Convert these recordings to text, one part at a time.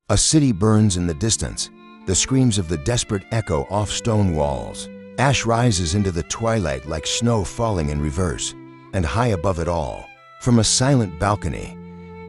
A city burns in the distance. The screams of the desperate echo off stone walls. Ash rises into the twilight like snow falling in reverse. And high above it all, from a silent balcony,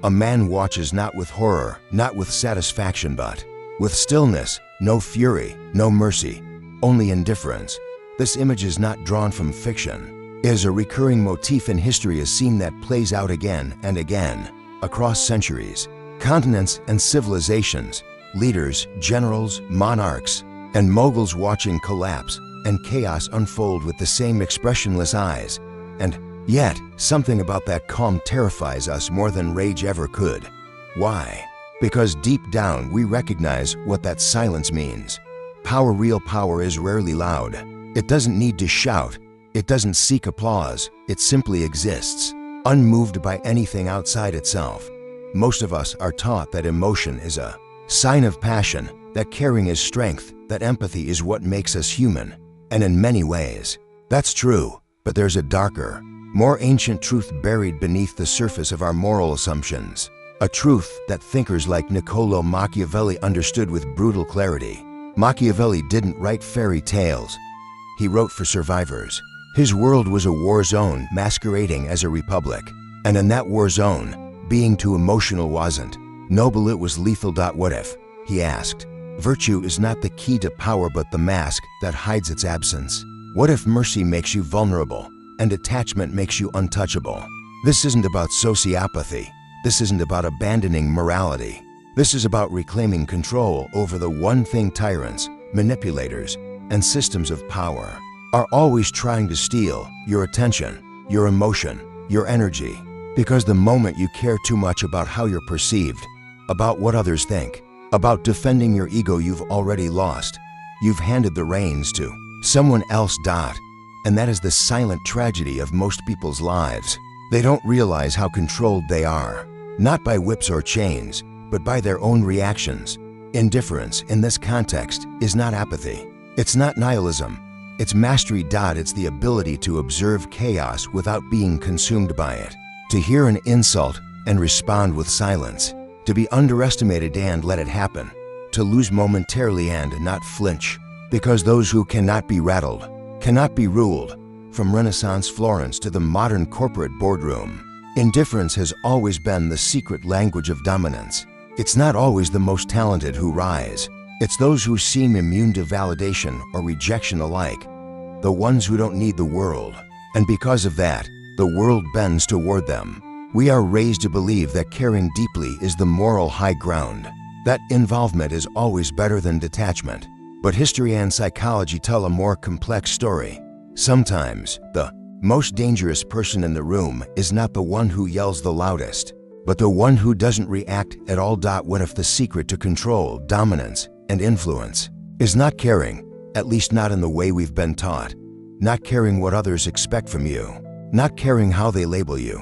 a man watches not with horror, not with satisfaction, but with stillness, no fury, no mercy, only indifference. This image is not drawn from fiction. It is a recurring motif in history, a scene that plays out again and again, across centuries, continents and civilizations, leaders, generals, monarchs, and moguls watching collapse and chaos unfold with the same expressionless eyes. And yet, something about that calm terrifies us more than rage ever could. Why? Because deep down we recognize what that silence means. Power, real power, is rarely loud. It doesn't need to shout. It doesn't seek applause. It simply exists, unmoved by anything outside itself. Most of us are taught that emotion is a sign of passion, that caring is strength, that empathy is what makes us human. And in many ways, that's true. But there's a darker, more ancient truth buried beneath the surface of our moral assumptions. A truth that thinkers like Niccolò Machiavelli understood with brutal clarity. Machiavelli didn't write fairy tales. He wrote for survivors. His world was a war zone masquerading as a republic. And in that war zone, being too emotional wasn't noble, it was lethal. What if, he asked, virtue is not the key to power but the mask that hides its absence? What if mercy makes you vulnerable and attachment makes you untouchable? This isn't about sociopathy. This isn't about abandoning morality. This is about reclaiming control over the one thing tyrants, manipulators, and systems of power are always trying to steal: your attention, your emotion, your energy. Because the moment you care too much about how you're perceived, about what others think, about defending your ego, you've already lost. You've handed the reins to someone else. And that is the silent tragedy of most people's lives. They don't realize how controlled they are, not by whips or chains, but by their own reactions. Indifference in this context is not apathy. It's not nihilism. It's mastery. It's the ability to observe chaos without being consumed by it, to hear an insult and respond with silence, to be underestimated and let it happen, to lose momentarily and not flinch. Because those who cannot be rattled, cannot be ruled, from Renaissance Florence to the modern corporate boardroom. Indifference has always been the secret language of dominance. It's not always the most talented who rise. It's those who seem immune to validation or rejection alike, the ones who don't need the world. And because of that, the world bends toward them. We are raised to believe that caring deeply is the moral high ground, that involvement is always better than detachment. But history and psychology tell a more complex story. Sometimes, the most dangerous person in the room is not the one who yells the loudest, but the one who doesn't react at all. What if the secret to control, dominance, and influence is not caring, at least not in the way we've been taught? Not caring what others expect from you, not caring how they label you,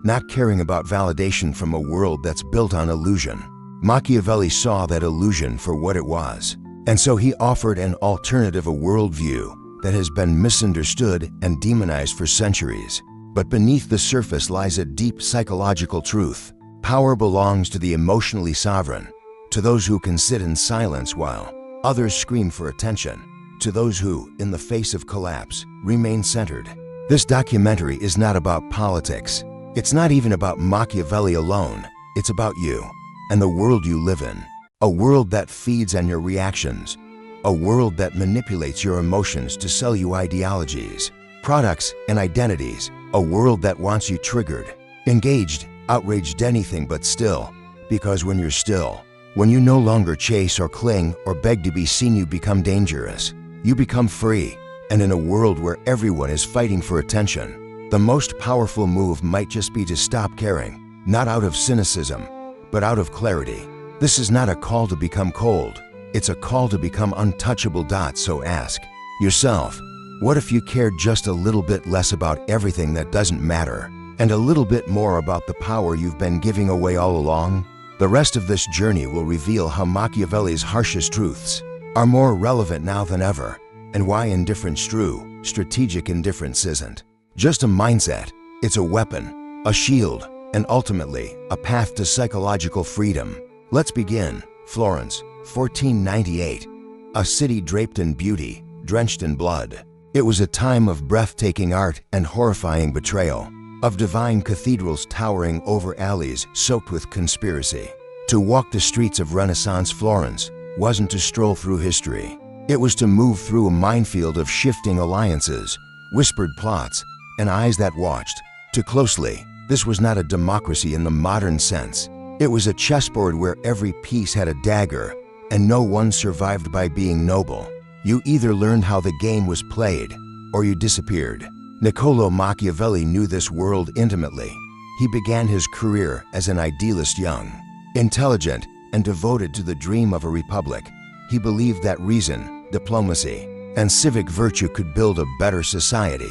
not caring about validation from a world that's built on illusion. Machiavelli saw that illusion for what it was. And so he offered an alternative, a worldview that has been misunderstood and demonized for centuries. But beneath the surface lies a deep psychological truth. Power belongs to the emotionally sovereign, to those who can sit in silence while others scream for attention, to those who, in the face of collapse, remain centered. This documentary is not about politics. It's not even about Machiavelli alone. It's about you and the world you live in. A world that feeds on your reactions. A world that manipulates your emotions to sell you ideologies, products, and identities. A world that wants you triggered, engaged, outraged, anything but still. Because when you're still, when you no longer chase or cling or beg to be seen, you become dangerous. You become free. And in a world where everyone is fighting for attention, the most powerful move might just be to stop caring, not out of cynicism, but out of clarity. This is not a call to become cold. It's a call to become untouchable. So ask yourself, what if you cared just a little bit less about everything that doesn't matter, and a little bit more about the power you've been giving away all along? The rest of this journey will reveal how Machiavelli's harshest truths are more relevant now than ever, and why indifference, true, strategic indifference, isn't just a mindset. It's a weapon, a shield, and ultimately, a path to psychological freedom. Let's begin. Florence, 1498. A city draped in beauty, drenched in blood. It was a time of breathtaking art and horrifying betrayal, of divine cathedrals towering over alleys soaked with conspiracy. To walk the streets of Renaissance Florence wasn't to stroll through history. It was to move through a minefield of shifting alliances, whispered plots, and eyes that watched too closely. This was not a democracy in the modern sense. It was a chessboard where every piece had a dagger, and no one survived by being noble. You either learned how the game was played, or you disappeared. Niccolò Machiavelli knew this world intimately. He began his career as an idealist young, intelligent, and devoted to the dream of a republic. He believed that reason, diplomacy, and civic virtue could build a better society.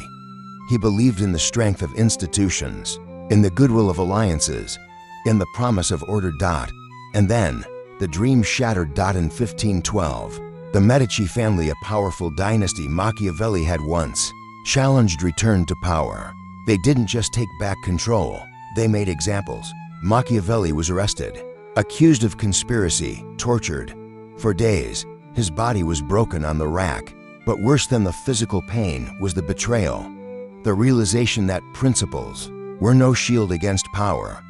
He believed in the strength of institutions, in the goodwill of alliances, in the promise of order. And then, the dream shattered. In 1512, the Medici family, a powerful dynasty Machiavelli had once challenged, returned to power. They didn't just take back control, they made examples. Machiavelli was arrested, accused of conspiracy, tortured. For days, his body was broken on the rack. But worse than the physical pain was the betrayal, the realization that principles were no shield against power.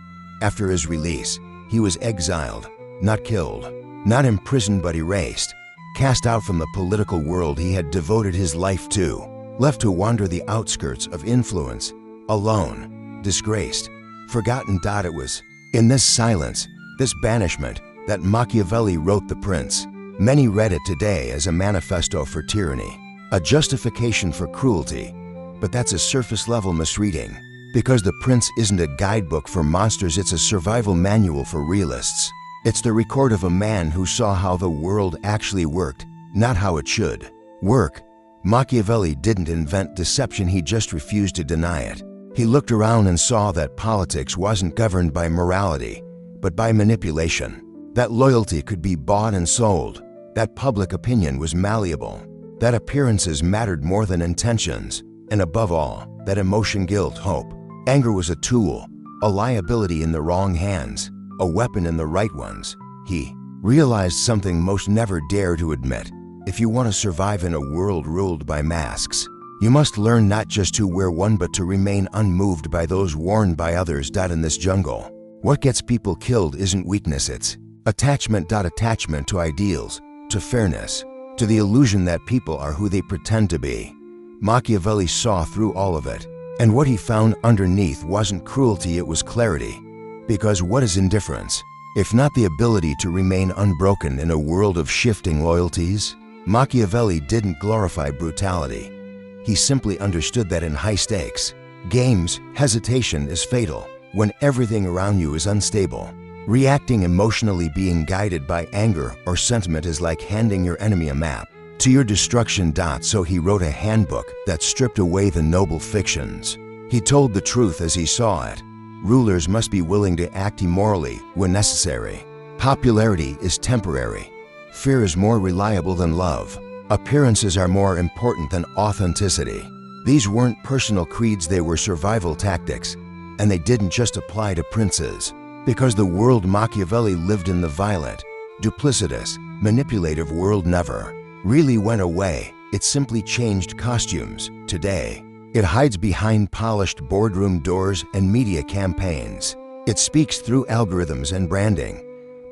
After his release, he was exiled, not killed, not imprisoned but erased, cast out from the political world he had devoted his life to, left to wander the outskirts of influence, alone, disgraced, forgotten. It was in this silence, this banishment, that Machiavelli wrote The Prince. Many read it today as a manifesto for tyranny, a justification for cruelty, but that's a surface-level misreading, because The Prince isn't a guidebook for monsters, it's a survival manual for realists. It's the record of a man who saw how the world actually worked, not how it should work. Machiavelli didn't invent deception, he just refused to deny it. He looked around and saw that politics wasn't governed by morality, but by manipulation. That loyalty could be bought and sold, that public opinion was malleable, that appearances mattered more than intentions, and above all, that emotion, guilt, hope, anger was a tool, a liability in the wrong hands, a weapon in the right ones. He realized something most never dare to admit. If you want to survive in a world ruled by masks, you must learn not just to wear one but to remain unmoved by those worn by others. In this jungle, what gets people killed isn't weakness, it's attachment. Attachment to ideals, to fairness, to the illusion that people are who they pretend to be. Machiavelli saw through all of it, and what he found underneath wasn't cruelty, it was clarity. Because what is indifference, if not the ability to remain unbroken in a world of shifting loyalties? Machiavelli didn't glorify brutality. He simply understood that in high-stakes games, hesitation is fatal. When everything around you is unstable, reacting emotionally, being guided by anger or sentiment is like handing your enemy a map to your destruction. So he wrote a handbook that stripped away the noble fictions. He told the truth as he saw it. Rulers must be willing to act immorally when necessary. Popularity is temporary. Fear is more reliable than love. Appearances are more important than authenticity. These weren't personal creeds, they were survival tactics, and they didn't just apply to princes. Because the world Machiavelli lived in, the violent, duplicitous, manipulative world, never really went away. It simply changed costumes. Today, it hides behind polished boardroom doors and media campaigns. It speaks through algorithms and branding,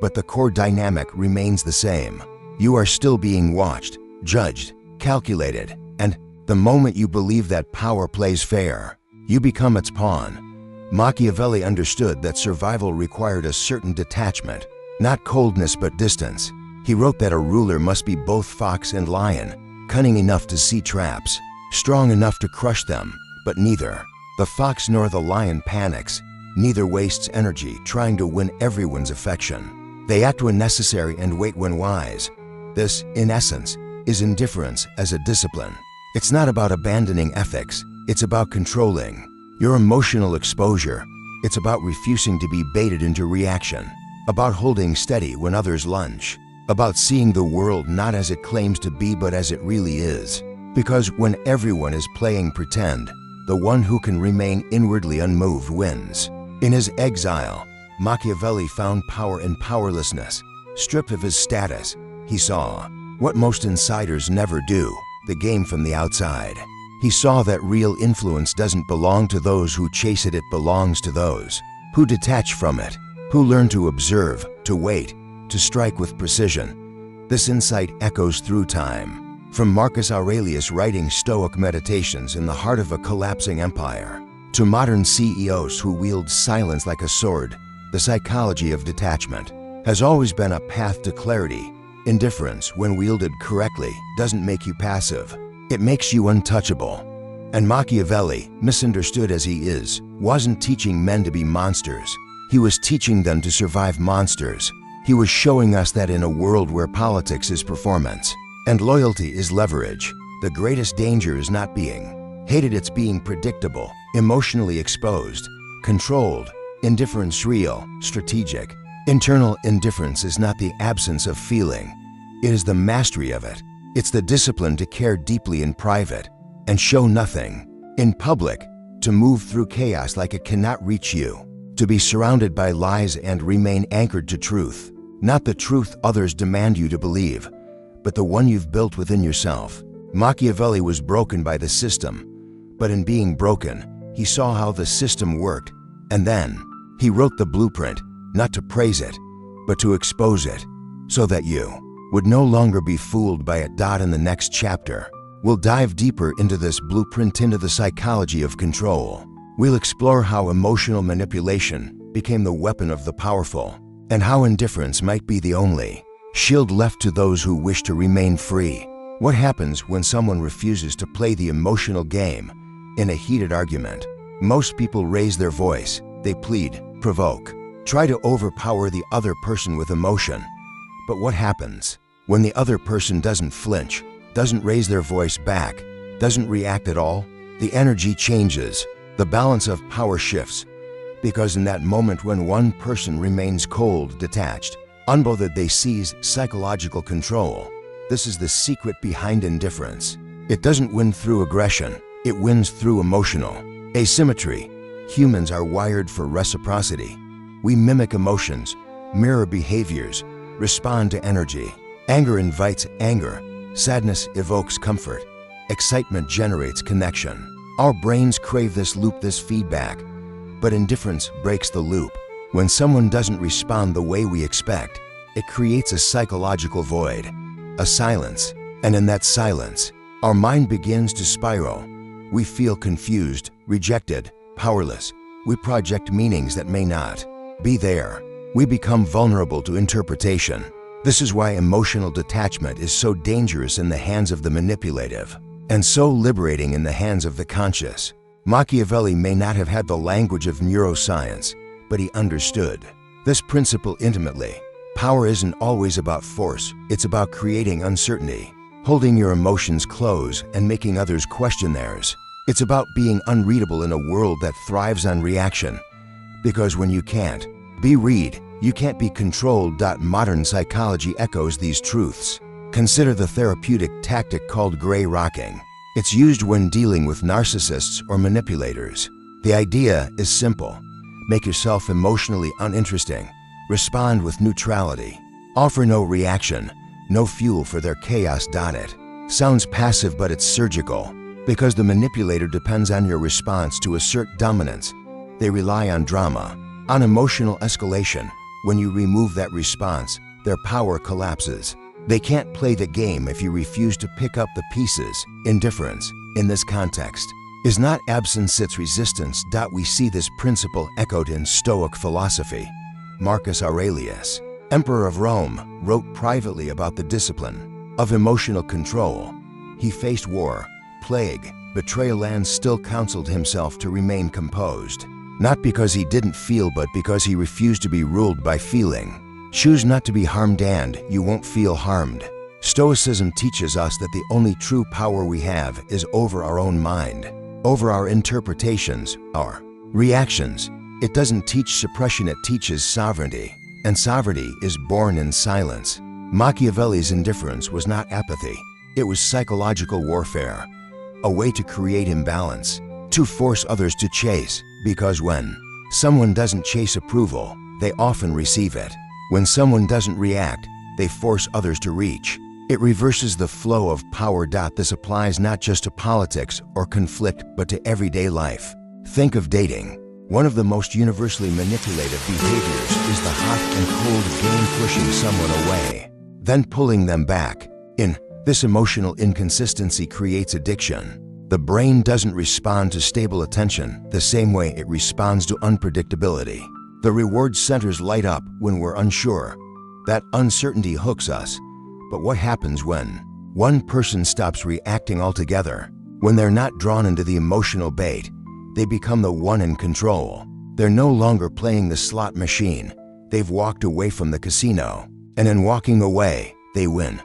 but the core dynamic remains the same. You are still being watched, judged, calculated, and the moment you believe that power plays fair, you become its pawn. Machiavelli understood that survival required a certain detachment, not coldness but distance. He wrote that a ruler must be both fox and lion, cunning enough to see traps, strong enough to crush them, but neither the fox nor the lion panics. Neither wastes energy trying to win everyone's affection. They act when necessary and wait when wise. This, in essence, is indifference as a discipline. It's not about abandoning ethics, it's about controlling your emotional exposure. It's about refusing to be baited into reaction, about holding steady when others lunge, about seeing the world not as it claims to be but as it really is. Because when everyone is playing pretend, the one who can remain inwardly unmoved wins. In his exile, Machiavelli found power in powerlessness. stripped of his status, he saw what most insiders never do, the game from the outside. He saw that real influence doesn't belong to those who chase it, it belongs to those who detach from it, who learn to observe, to wait, to strike with precision. This insight echoes through time, from Marcus Aurelius writing Stoic meditations in the heart of a collapsing empire, to modern CEOs who wield silence like a sword. The psychology of detachment has always been a path to clarity. Indifference, when wielded correctly, doesn't make you passive. It makes you untouchable. And Machiavelli, misunderstood as he is, wasn't teaching men to be monsters. He was teaching them to survive monsters. He was showing us that in a world where politics is performance and loyalty is leverage, the greatest danger is not being hated, it's being predictable, emotionally exposed, controlled. Indifference real, strategic. Internal indifference is not the absence of feeling. It is the mastery of it. It's the discipline to care deeply in private and show nothing in public, to move through chaos like it cannot reach you, to be surrounded by lies and remain anchored to truth. Not the truth others demand you to believe, but the one you've built within yourself. Machiavelli was broken by the system, but in being broken, he saw how the system worked, and then he wrote the blueprint, not to praise it, but to expose it, so that you would no longer be fooled by it. In the next chapter, we'll dive deeper into this blueprint, into the psychology of control. We'll explore how emotional manipulation became the weapon of the powerful, and how indifference might be the only shield left to those who wish to remain free. What happens when someone refuses to play the emotional game in a heated argument? Most people raise their voice. They plead, provoke, try to overpower the other person with emotion. But what happens when the other person doesn't flinch, doesn't raise their voice back, doesn't react at all? The energy changes, the balance of power shifts, because in that moment when one person remains cold, detached, unbothered, they seize psychological control. This is the secret behind indifference. It doesn't win through aggression, it wins through emotional asymmetry. Humans are wired for reciprocity. We mimic emotions, mirror behaviors, respond to energy. Anger invites anger. Sadness evokes comfort. Excitement generates connection. Our brains crave this loop, this feedback. But indifference breaks the loop. When someone doesn't respond the way we expect, it creates a psychological void, a silence. And in that silence, our mind begins to spiral. We feel confused, rejected, powerless. We project meanings that may not be there. We become vulnerable to interpretation. This is why emotional detachment is so dangerous in the hands of the manipulative, and so liberating in the hands of the conscious. Machiavelli may not have had the language of neuroscience, but he understood this principle intimately. Power isn't always about force, it's about creating uncertainty, holding your emotions close and making others question theirs. It's about being unreadable in a world that thrives on reaction. Because when you can't be read, you can't be controlled. Modern psychology echoes these truths. Consider the therapeutic tactic called gray rocking. It's used when dealing with narcissists or manipulators. The idea is simple. Make yourself emotionally uninteresting. Respond with neutrality. Offer no reaction, no fuel for their chaos. It sounds passive, but it's surgical, because the manipulator depends on your response to assert dominance. They rely on drama, on emotional escalation. When you remove that response, their power collapses. They can't play the game if you refuse to pick up the pieces. Indifference, in this context, is not absence, it's resistance. We see this principle echoed in Stoic philosophy. Marcus Aurelius, Emperor of Rome, wrote privately about the discipline of emotional control. He faced war, plague, betrayal, and still counseled himself to remain composed. Not because he didn't feel, but because he refused to be ruled by feeling. Choose not to be harmed and you won't feel harmed. Stoicism teaches us that the only true power we have is over our own mind, over our interpretations, our reactions. It doesn't teach suppression, it teaches sovereignty. And sovereignty is born in silence. Machiavelli's indifference was not apathy. It was psychological warfare, a way to create imbalance, to force others to chase, because when someone doesn't chase approval, they often receive it. When someone doesn't react, they force others to reach. It reverses the flow of power. This applies not just to politics or conflict, but to everyday life. Think of dating. One of the most universally manipulative behaviors is the hot and cold game, pushing someone away, then pulling them back. This emotional inconsistency creates addiction. The brain doesn't respond to stable attention the same way it responds to unpredictability. The reward centers light up when we're unsure. That uncertainty hooks us. But what happens when one person stops reacting altogether? When they're not drawn into the emotional bait, they become the one in control. They're no longer playing the slot machine. They've walked away from the casino. And in walking away, they win.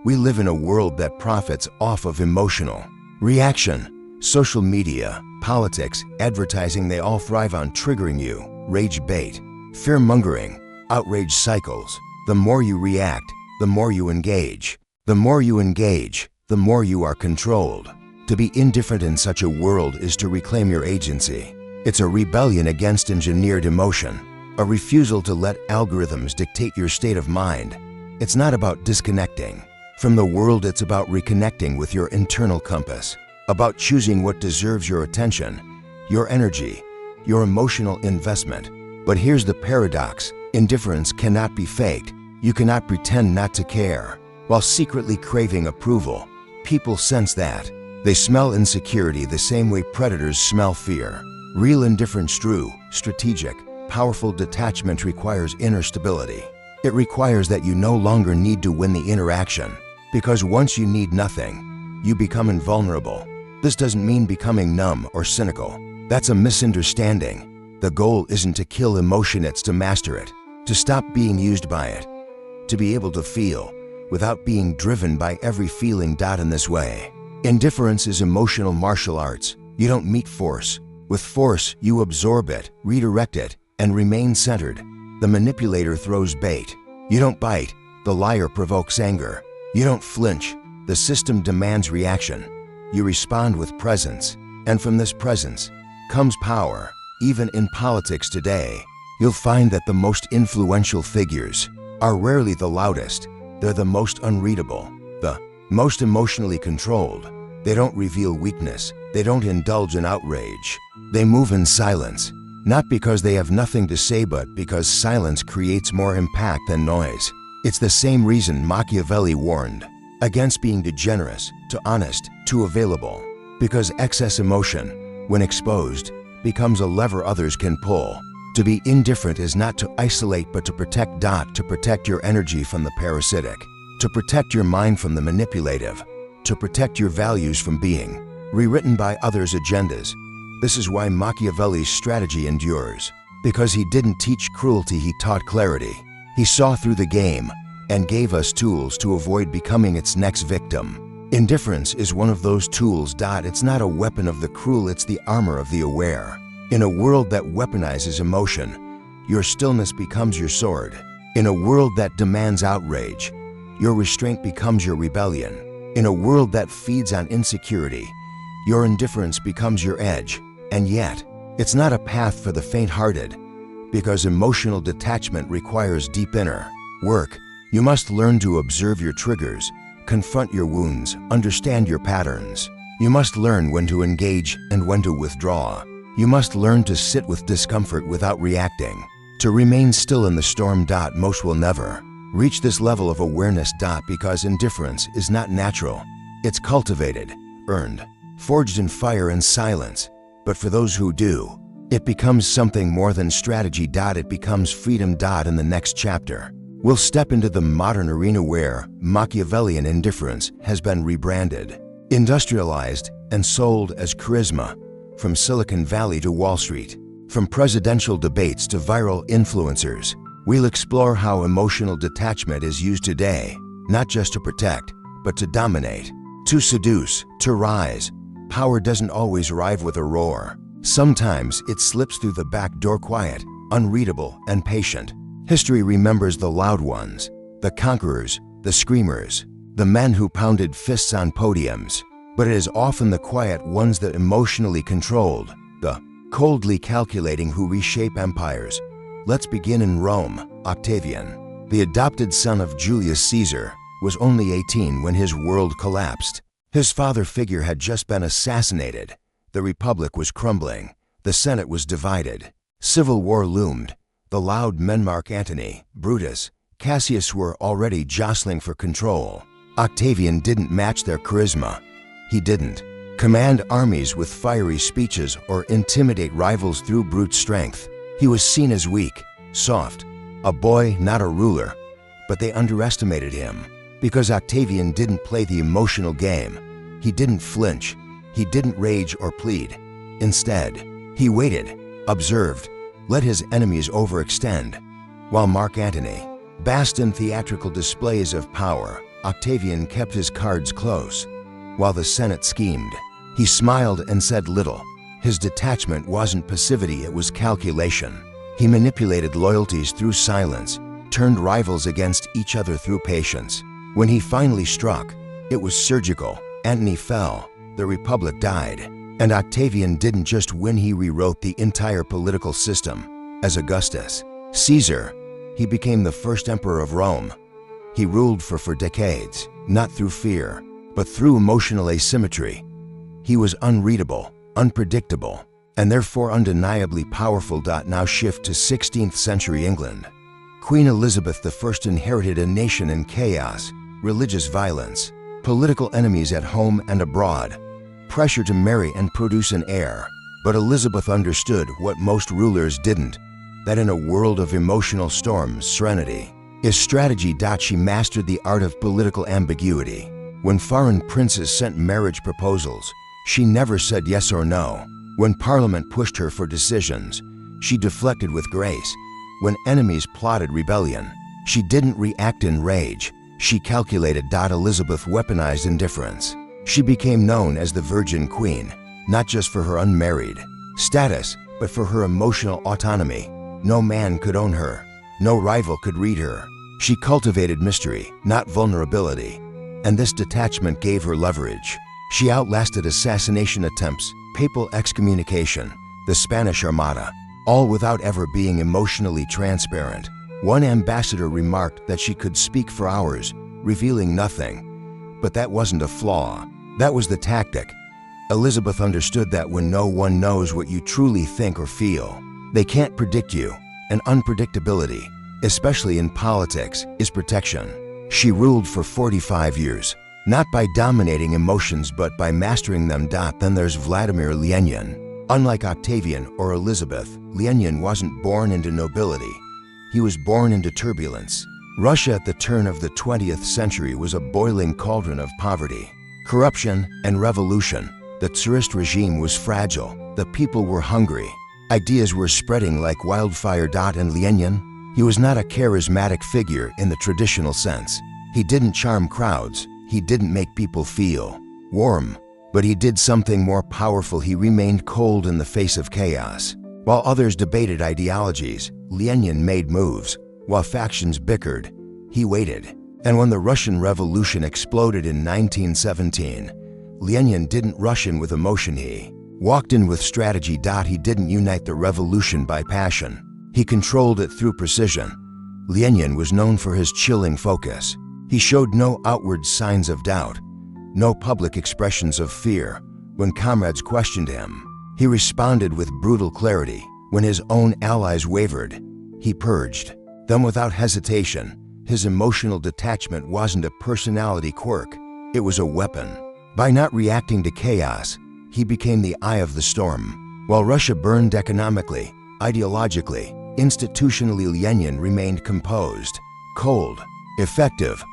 We live in a world that profits off of emotional reaction. Social media, politics, advertising, they all thrive on triggering you. Rage bait, fear-mongering, outrage cycles. The more you react, the more you engage. The more you engage, the more you are controlled. To be indifferent in such a world is to reclaim your agency. It's a rebellion against engineered emotion, a refusal to let algorithms dictate your state of mind. It's not about disconnecting from the world, it's about reconnecting with your internal compass, about choosing what deserves your attention, your energy, your emotional investment. But here's the paradox: indifference cannot be faked. You cannot pretend not to care while secretly craving approval. People sense that. They smell insecurity the same way predators smell fear. Real indifference, true, strategic, powerful detachment requires inner stability. It requires that you no longer need to win the interaction, because once you need nothing, you become invulnerable. This doesn't mean becoming numb or cynical. That's a misunderstanding. The goal isn't to kill emotion, it's to master it, to stop being used by it, to be able to feel without being driven by every feeling. In this way, indifference is emotional martial arts. You don't meet force with force, you absorb it, redirect it, and remain centered. The manipulator throws bait. You don't bite. The liar provokes anger. You don't flinch. The system demands reaction. You respond with presence, and from this presence comes power. Even in politics today, you'll find that the most influential figures are rarely the loudest. They're the most unreadable, the most emotionally controlled. They don't reveal weakness. They don't indulge in outrage. They move in silence, not because they have nothing to say, but because silence creates more impact than noise. It's the same reason Machiavelli warned against being too generous, too honest, too available. Because excess emotion, when exposed, becomes a lever others can pull. To be indifferent is not to isolate, but to protect. To protect your energy from the parasitic, to protect your mind from the manipulative, to protect your values from being rewritten by others' agendas. This is why Machiavelli's strategy endures. Because he didn't teach cruelty, he taught clarity. He saw through the game and gave us tools to avoid becoming its next victim. Indifference is one of those tools. It's not a weapon of the cruel, it's the armor of the aware. In a world that weaponizes emotion, your stillness becomes your sword. In a world that demands outrage, your restraint becomes your rebellion. In a world that feeds on insecurity, your indifference becomes your edge. And yet, it's not a path for the faint-hearted, because emotional detachment requires deep inner work. You must learn to observe your triggers, confront your wounds, understand your patterns. You must learn when to engage and when to withdraw. You must learn to sit with discomfort without reacting, to remain still in the storm. Most will never reach this level of awareness. Because indifference is not natural. It's cultivated, earned, forged in fire and silence. But for those who do, it becomes something more than strategy. It becomes freedom. In the next chapter, we'll step into the modern arena where Machiavellian indifference has been rebranded, industrialized, and sold as charisma. From Silicon Valley to Wall Street, from presidential debates to viral influencers, we'll explore how emotional detachment is used today, not just to protect, but to dominate, to seduce, to rise. Power doesn't always arrive with a roar. Sometimes it slips through the back door, quiet, unreadable, and patient. History remembers the loud ones, the conquerors, the screamers, the men who pounded fists on podiums. But it is often the quiet ones that emotionally controlled, the coldly calculating who reshape empires. Let's begin in Rome. Octavian, the adopted son of Julius Caesar, was only 18 when his world collapsed. His father figure had just been assassinated. The Republic was crumbling. The Senate was divided. Civil war loomed. The loud men Mark Antony, Brutus, Cassius were already jostling for control. Octavian didn't match their charisma. He didn't command armies with fiery speeches or intimidate rivals through brute strength. He was seen as weak, soft, a boy, not a ruler. But they underestimated him because Octavian didn't play the emotional game. He didn't flinch. He didn't rage or plead. Instead, he waited, observed, let his enemies overextend. While Mark Antony basked in theatrical displays of power, Octavian kept his cards close. While the Senate schemed, he smiled and said little. His detachment wasn't passivity, it was calculation. He manipulated loyalties through silence, turned rivals against each other through patience. When he finally struck, it was surgical. Antony fell, the Republic died, and Octavian didn't just win, he rewrote the entire political system. As Augustus Caesar, he became the first emperor of Rome. He ruled for decades, not through fear, but through emotional asymmetry. He was unreadable, unpredictable, and therefore undeniably powerful. Now shift to 16th century England. Queen Elizabeth I inherited a nation in chaos, religious violence, political enemies at home and abroad, pressure to marry and produce an heir. But Elizabeth understood what most rulers didn't, that in a world of emotional storms, serenity is strategy. She mastered the art of political ambiguity. When foreign princes sent marriage proposals, she never said yes or no. When Parliament pushed her for decisions, she deflected with grace. When enemies plotted rebellion, she didn't react in rage. She calculated. Elizabeth weaponized indifference. She became known as the Virgin Queen, not just for her unmarried status, but for her emotional autonomy. No man could own her. No rival could read her. She cultivated mystery, not vulnerability. And this detachment gave her leverage. She outlasted assassination attempts, papal excommunication, the Spanish Armada, all without ever being emotionally transparent. One ambassador remarked that she could speak for hours, revealing nothing. But that wasn't a flaw. That was the tactic. Elizabeth understood that when no one knows what you truly think or feel, they can't predict you. And unpredictability, especially in politics, is protection. She ruled for 45 years. Not by dominating emotions, but by mastering them. Then there's Vladimir Lenin. Unlike Octavian or Elizabeth, Lenin wasn't born into nobility. He was born into turbulence. Russia at the turn of the 20th century was a boiling cauldron of poverty, corruption, and revolution. The Tsarist regime was fragile. The people were hungry. Ideas were spreading like wildfire. And Lenin, he was not a charismatic figure in the traditional sense. He didn't charm crowds. He didn't make people feel warm, but he did something more powerful. He remained cold in the face of chaos. While others debated ideologies, Lenin made moves. While factions bickered, he waited. And when the Russian Revolution exploded in 1917, Lenin didn't rush in with emotion. He walked in with strategy. He didn't unite the revolution by passion. He controlled it through precision. Lenin was known for his chilling focus. He showed no outward signs of doubt, no public expressions of fear. When comrades questioned him, he responded with brutal clarity. When his own allies wavered, he purged them without hesitation. His emotional detachment wasn't a personality quirk, it was a weapon. By not reacting to chaos, he became the eye of the storm. While Russia burned economically, ideologically, institutionally, Lenin remained composed, cold, effective.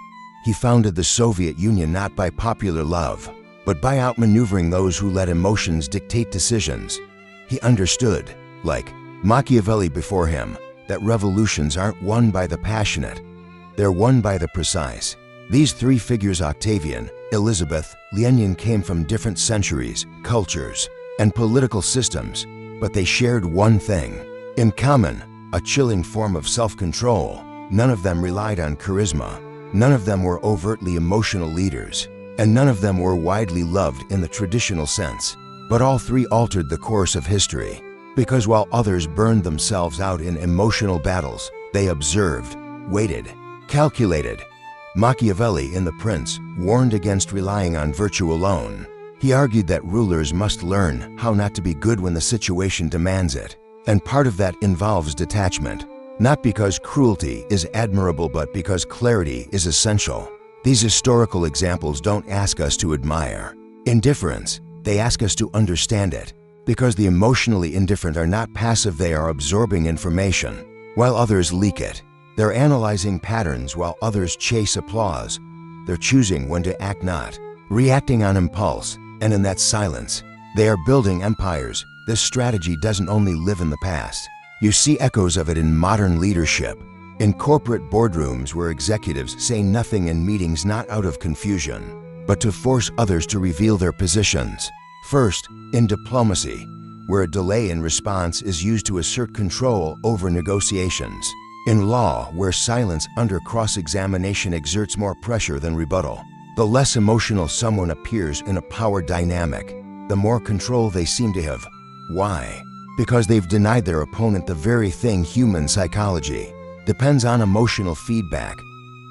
He founded the Soviet Union not by popular love, but by outmaneuvering those who let emotions dictate decisions. He understood, like Machiavelli before him, that revolutions aren't won by the passionate, they're won by the precise. These three figures, Octavian, Elizabeth, Lenin, came from different centuries, cultures, and political systems, but they shared one thing in common: a chilling form of self-control. None of them relied on charisma. None of them were overtly emotional leaders, and none of them were widely loved in the traditional sense. But all three altered the course of history, because while others burned themselves out in emotional battles, they observed, waited, calculated. Machiavelli in The Prince warned against relying on virtue alone. He argued that rulers must learn how not to be good when the situation demands it, and part of that involves detachment, not because cruelty is admirable but because clarity is essential. These historical examples don't ask us to admire indifference, they ask us to understand it, because the emotionally indifferent are not passive, they are absorbing information, while others leak it. They're analyzing patterns while others chase applause. They're choosing when to act, not reacting on impulse, and in that silence, they are building empires. This strategy doesn't only live in the past. You see echoes of it in modern leadership, in corporate boardrooms where executives say nothing in meetings not out of confusion, but to force others to reveal their positions. First, in diplomacy, where a delay in response is used to assert control over negotiations. In law, where silence under cross-examination exerts more pressure than rebuttal. The less emotional someone appears in a power dynamic, the more control they seem to have. Why? Because they've denied their opponent the very thing human psychology depends on: emotional feedback.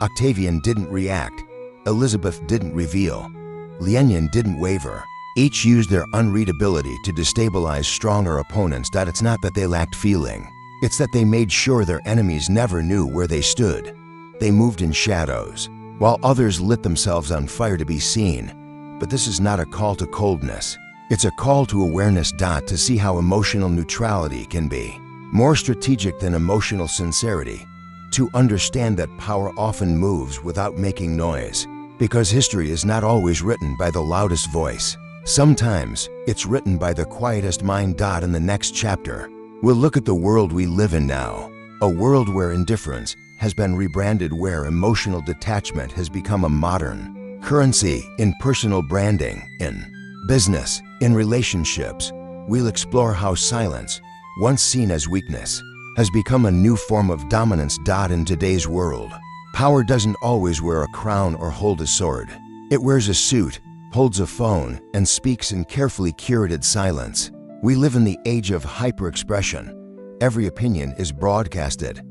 Octavian didn't react. Elizabeth didn't reveal. Lenin didn't waver. Each used their unreadability to destabilize stronger opponents. It's not that they lacked feeling. It's that they made sure their enemies never knew where they stood. They moved in shadows, while others lit themselves on fire to be seen. But this is not a call to coldness. It's a call to awareness. To see how emotional neutrality can be more strategic than emotional sincerity. To understand that power often moves without making noise, because history is not always written by the loudest voice. Sometimes it's written by the quietest mind. In the next chapter, we'll look at the world we live in now, a world where indifference has been rebranded, where emotional detachment has become a modern currency, in personal branding, in business, in relationships. We'll explore how silence, once seen as weakness, has become a new form of dominance. In today's world, power doesn't always wear a crown or hold a sword. It wears a suit, holds a phone, and speaks in carefully curated silence. We live in the age of hyper-expression. Every opinion is broadcasted,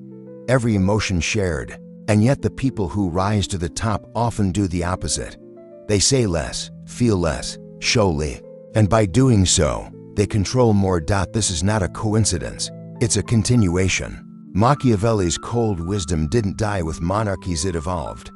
every emotion shared, and yet the people who rise to the top often do the opposite. They say less, feel less, show less, and by doing so, they control more. This is not a coincidence, it's a continuation. Machiavelli's cold wisdom didn't die with monarchies, it evolved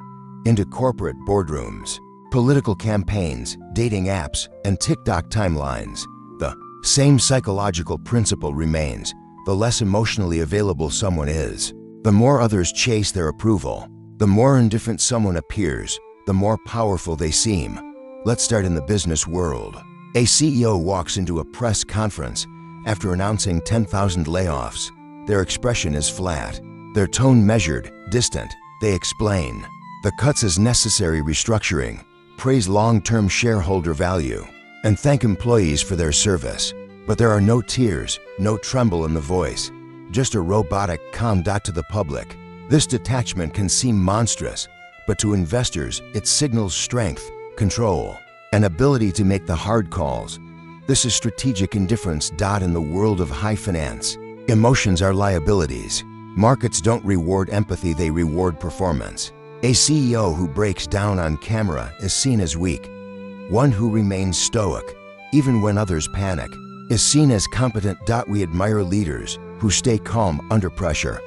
into corporate boardrooms, political campaigns, dating apps, and TikTok timelines. The same psychological principle remains. The less emotionally available someone is, the more others chase their approval. The more indifferent someone appears, the more powerful they seem. Let's start in the business world. A CEO walks into a press conference after announcing 10,000 layoffs. Their expression is flat, their tone measured, distant. They explain the cuts as necessary restructuring, praise long-term shareholder value, and thank employees for their service. But there are no tears, no tremble in the voice, just a robotic calm. To the public, this detachment can seem monstrous, but to investors, it signals strength, control, and ability to make the hard calls. This is strategic indifference. In the world of high finance, emotions are liabilities. Markets don't reward empathy, they reward performance. A CEO who breaks down on camera is seen as weak. One who remains stoic, even when others panic, is seen as competent. We admire leaders who stay calm under pressure.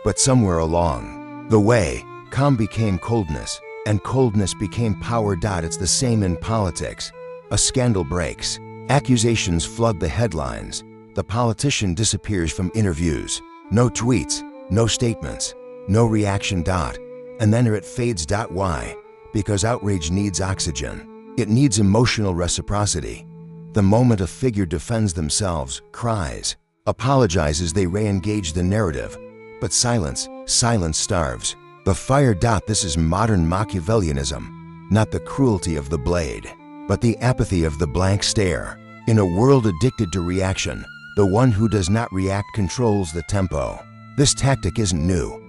But somewhere along the way, calm became coldness, and coldness became power. It's the same in politics. A scandal breaks. Accusations flood the headlines. The politician disappears from interviews. No tweets, no statements, no reaction. And then it fades. Why? Because outrage needs oxygen. It needs emotional reciprocity. The moment a figure defends themselves, cries, apologizes, they re-engage the narrative. But silence starves the fire. This is modern Machiavellianism, not the cruelty of the blade, but the apathy of the blank stare. In a world addicted to reaction, the one who does not react controls the tempo. This tactic isn't new,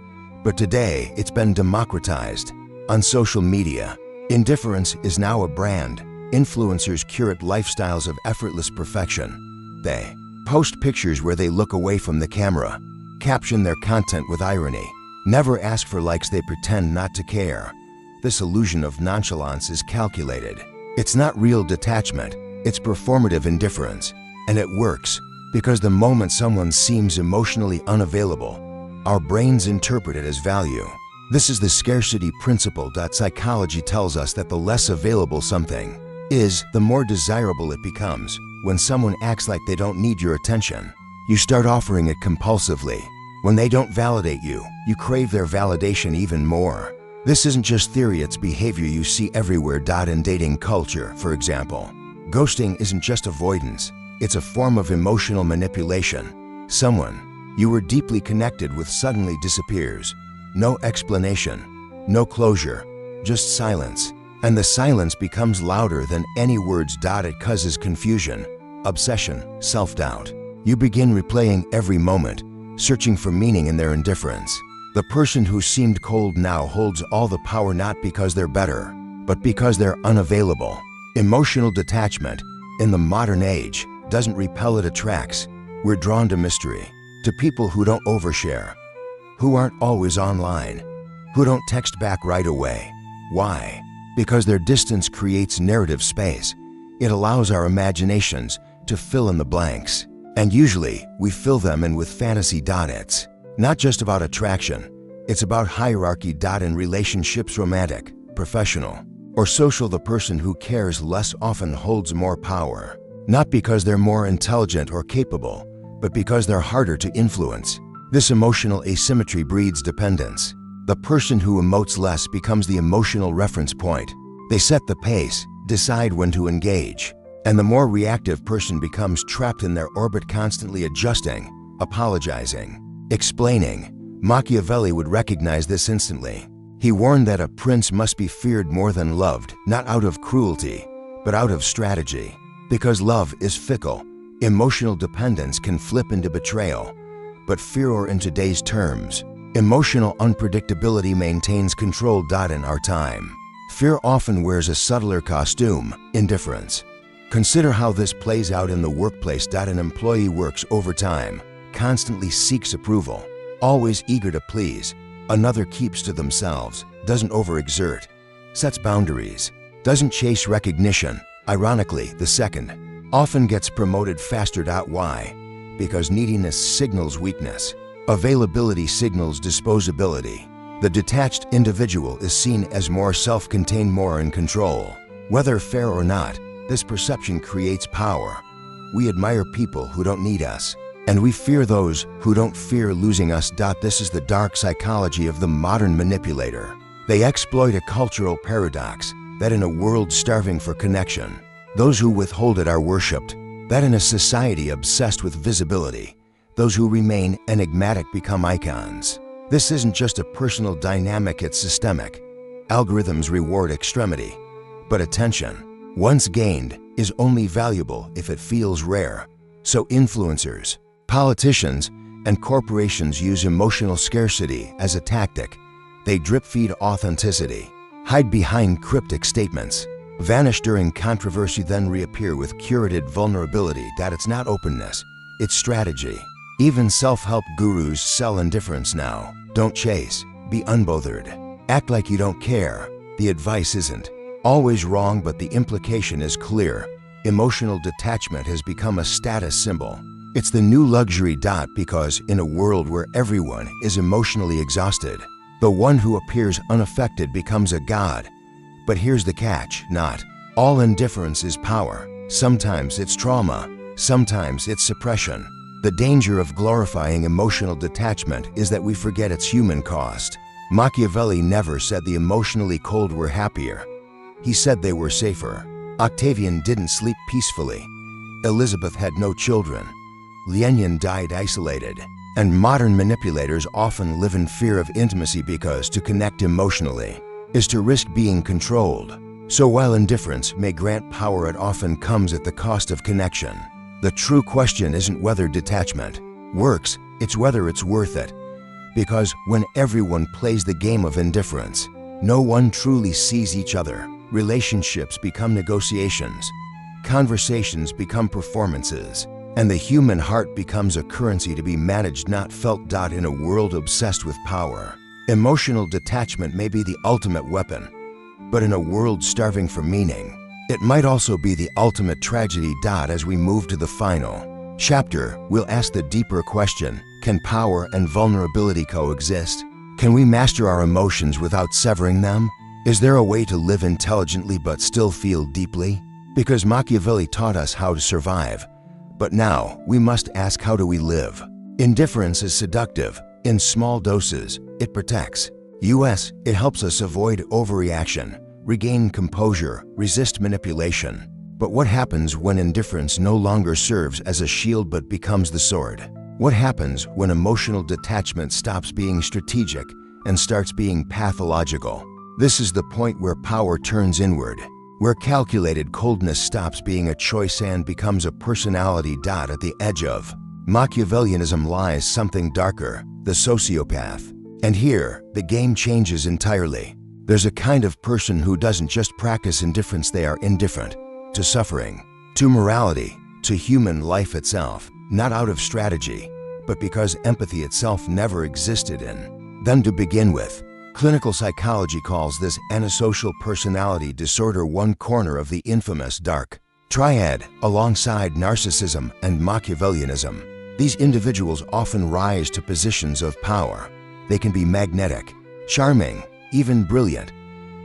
but today it's been democratized. On social media, indifference is now a brand. Influencers curate lifestyles of effortless perfection. They post pictures where they look away from the camera, caption their content with irony, never ask for likes, they pretend not to care. This illusion of nonchalance is calculated. It's not real detachment, it's performative indifference. And it works, because the moment someone seems emotionally unavailable, our brains interpret it as value. This is the scarcity principle. Psychology tells us that the less available something is, the more desirable it becomes. When someone acts like they don't need your attention, you start offering it compulsively. When they don't validate you, you crave their validation even more. This isn't just theory, it's behavior you see everywhere. In dating culture, for example, ghosting isn't just avoidance, it's a form of emotional manipulation. Someone you were deeply connected with suddenly disappears. No explanation, no closure, just silence. And the silence becomes louder than any words. It causes confusion, obsession, self-doubt. You begin replaying every moment, searching for meaning in their indifference. The person who seemed cold now holds all the power, not because they're better, but because they're unavailable. Emotional detachment, in the modern age, doesn't repel, it attracts. We're drawn to mystery, to people who don't overshare, who aren't always online, who don't text back right away. Why? Because their distance creates narrative space. It allows our imaginations to fill in the blanks. And usually, we fill them in with fantasy. It's not just about attraction, it's about hierarchy. In relationships, romantic, professional, or social, the person who cares less often holds more power. Not because they're more intelligent or capable, but because they're harder to influence. This emotional asymmetry breeds dependence. The person who emotes less becomes the emotional reference point. They set the pace, decide when to engage. And the more reactive person becomes trapped in their orbit, constantly adjusting, apologizing, explaining. Machiavelli would recognize this instantly. He warned that a prince must be feared more than loved, not out of cruelty, but out of strategy. Because love is fickle, emotional dependence can flip into betrayal. But fear, or in today's terms, emotional unpredictability, maintains control. In our time, fear often wears a subtler costume, indifference. Consider how this plays out in the workplace. An employee works overtime, constantly seeks approval, always eager to please. Another keeps to themselves, doesn't overexert, sets boundaries, doesn't chase recognition. Ironically, the second often gets promoted faster. Why? Because neediness signals weakness. Availability signals disposability. The detached individual is seen as more self-contained, more in control. Whether fair or not, this perception creates power. We admire people who don't need us, and we fear those who don't fear losing us. This is the dark psychology of the modern manipulator. They exploit a cultural paradox, that in a world starving for connection, those who withhold it are worshipped. That in a society obsessed with visibility, those who remain enigmatic become icons. This isn't just a personal dynamic, it's systemic. Algorithms reward extremity, but attention, once gained, is only valuable if it feels rare. So influencers, politicians, and corporations use emotional scarcity as a tactic. They drip-feed authenticity, hide behind cryptic statements, vanish during controversy, then reappear with curated vulnerability. It's not openness, it's strategy. Even self-help gurus sell indifference now. Don't chase, be unbothered. Act like you don't care. The advice isn't always wrong, but the implication is clear. Emotional detachment has become a status symbol. It's the new luxury. Because in a world where everyone is emotionally exhausted, the one who appears unaffected becomes a god. But here's the catch, not all indifference is power. Sometimes it's trauma, sometimes it's suppression. The danger of glorifying emotional detachment is that we forget its human cost. Machiavelli never said the emotionally cold were happier. He said they were safer. Octavian didn't sleep peacefully. Elizabeth had no children. Lenin died isolated. And modern manipulators often live in fear of intimacy because to connect emotionally is to risk being controlled. So while indifference may grant power, it often comes at the cost of connection. The true question isn't whether detachment works, it's whether it's worth it. Because when everyone plays the game of indifference, no one truly sees each other. Relationships become negotiations, conversations become performances, and the human heart becomes a currency to be managed, not felt. In a world obsessed with power, Emotional detachment may be the ultimate weapon, but in a world starving for meaning, it might also be the ultimate tragedy. As we move to the final chapter, we'll ask the deeper question: can power and vulnerability coexist? Can we master our emotions without severing them? Is there a way to live intelligently but still feel deeply? Because Machiavelli taught us how to survive, but now we must ask, how do we live? Indifference is seductive. In small doses, it protects us. It helps us avoid overreaction, regain composure, resist manipulation. But what happens when indifference no longer serves as a shield but becomes the sword? What happens when emotional detachment stops being strategic and starts being pathological? This is the point where power turns inward, where calculated coldness stops being a choice and becomes a personality. At the edge of Machiavellianism lies something darker: the sociopath. And here, the game changes entirely. There's a kind of person who doesn't just practice indifference, they are indifferent to suffering, to morality, to human life itself, not out of strategy, but because empathy itself never existed in them to begin with. Clinical psychology calls this antisocial personality disorder, one corner of the infamous dark triad, alongside narcissism and Machiavellianism. These individuals often rise to positions of power. They can be magnetic, charming, even brilliant,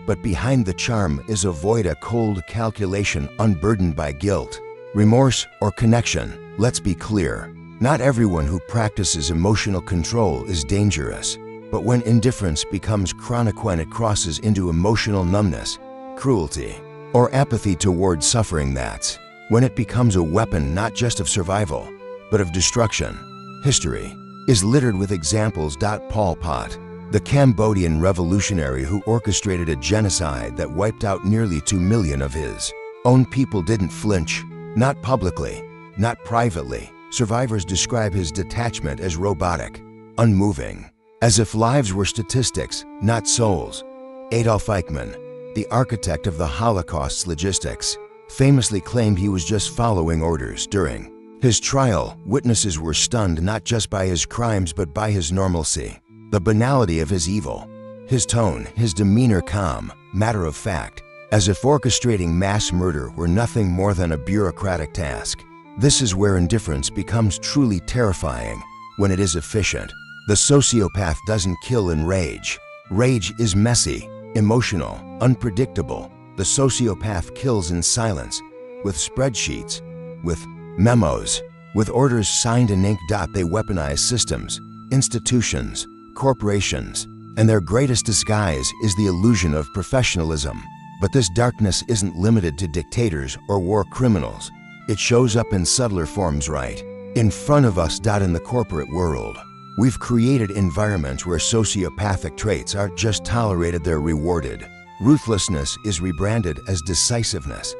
but behind the charm is a void, a cold calculation unburdened by guilt, remorse, or connection. Let's be clear, not everyone who practices emotional control is dangerous. But when indifference becomes chronic, when it crosses into emotional numbness, cruelty, or apathy toward suffering, that's when it becomes a weapon not just of survival, but of destruction. History is littered with examples. Pol Pot, the Cambodian revolutionary who orchestrated a genocide that wiped out nearly 2 million of his own people, didn't flinch, not publicly, not privately. Survivors describe his detachment as robotic, unmoving, as if lives were statistics, not souls. Adolf Eichmann, the architect of the Holocaust's logistics, famously claimed he was just following orders. During his trial, witnesses were stunned not just by his crimes but by his normalcy, the banality of his evil, his tone, his demeanor calm, matter of fact, as if orchestrating mass murder were nothing more than a bureaucratic task. This is where indifference becomes truly terrifying, when it is efficient. The sociopath doesn't kill in rage. Rage is messy, emotional, unpredictable. The sociopath kills in silence, with spreadsheets, with memos, with orders signed in ink. They weaponize systems, institutions, corporations, and their greatest disguise is the illusion of professionalism. But this darkness isn't limited to dictators or war criminals. It shows up in subtler forms right in front of us. In the corporate world, we've created environments where sociopathic traits aren't just tolerated, they're rewarded. Ruthlessness is rebranded as decisiveness.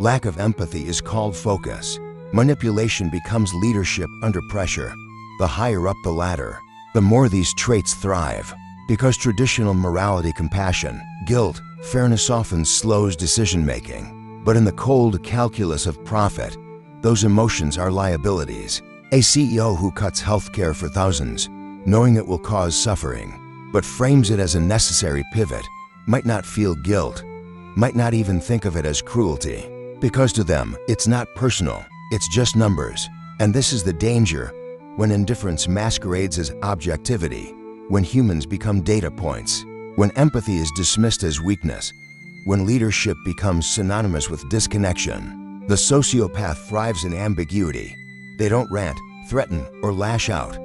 Lack of empathy is called focus. Manipulation becomes leadership under pressure. The higher up the ladder, the more these traits thrive. Because traditional morality, compassion, guilt, fairness often slows decision-making. But in the cold calculus of profit, those emotions are liabilities. A CEO who cuts healthcare for thousands, knowing it will cause suffering, but frames it as a necessary pivot, might not feel guilt, might not even think of it as cruelty. Because to them, it's not personal, it's just numbers. And this is the danger, when indifference masquerades as objectivity, when humans become data points, when empathy is dismissed as weakness, when leadership becomes synonymous with disconnection. The sociopath thrives in ambiguity. They don't rant, threaten, or lash out.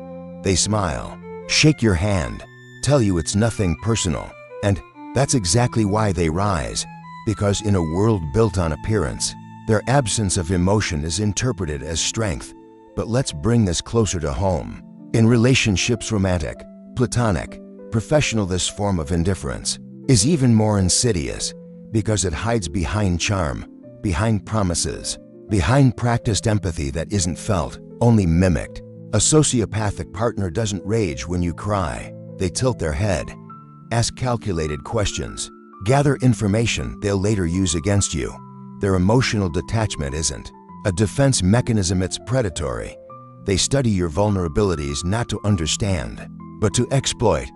They smile, shake your hand, tell you it's nothing personal. And that's exactly why they rise, because in a world built on appearance, their absence of emotion is interpreted as strength. But let's bring this closer to home. In relationships, romantic, platonic, professional, this form of indifference is even more insidious because it hides behind charm, behind promises, behind practiced empathy that isn't felt, only mimicked. A sociopathic partner doesn't rage when you cry. They tilt their head, ask calculated questions, gather information they'll later use against you. Their emotional detachment isn't a defense mechanism, it's predatory. They study your vulnerabilities not to understand, but to exploit.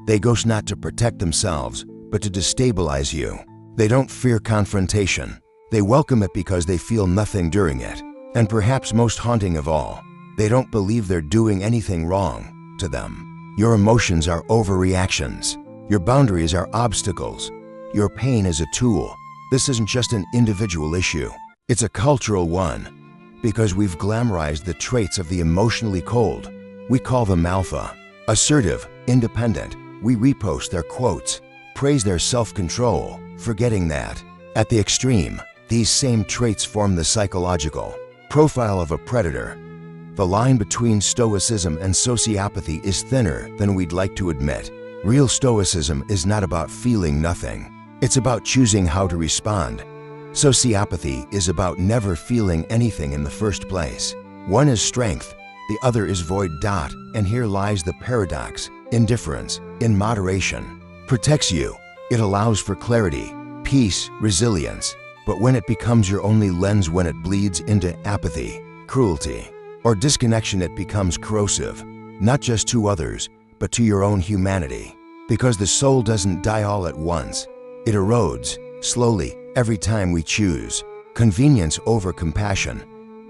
They ghost not to protect themselves, but to destabilize you. They don't fear confrontation. They welcome it because they feel nothing during it. And perhaps most haunting of all, they don't believe they're doing anything wrong to them. Your emotions are overreactions. Your boundaries are obstacles. Your pain is a tool. This isn't just an individual issue. It's a cultural one. Because we've glamorized the traits of the emotionally cold. We call them alpha. Assertive, independent. We repost their quotes, praise their self-control, forgetting that, at the extreme, these same traits form the psychological profile of a predator. The line between stoicism and sociopathy is thinner than we'd like to admit. Real stoicism is not about feeling nothing. It's about choosing how to respond. Sociopathy is about never feeling anything in the first place. One is strength, the other is void. And here lies the paradox. Indifference, in moderation, protects you. It allows for clarity, peace, resilience. But when it becomes your only lens, when it bleeds into apathy, cruelty, or disconnection, it becomes corrosive, not just to others, but to your own humanity. Because the soul doesn't die all at once. It erodes, slowly, every time we choose convenience over compassion,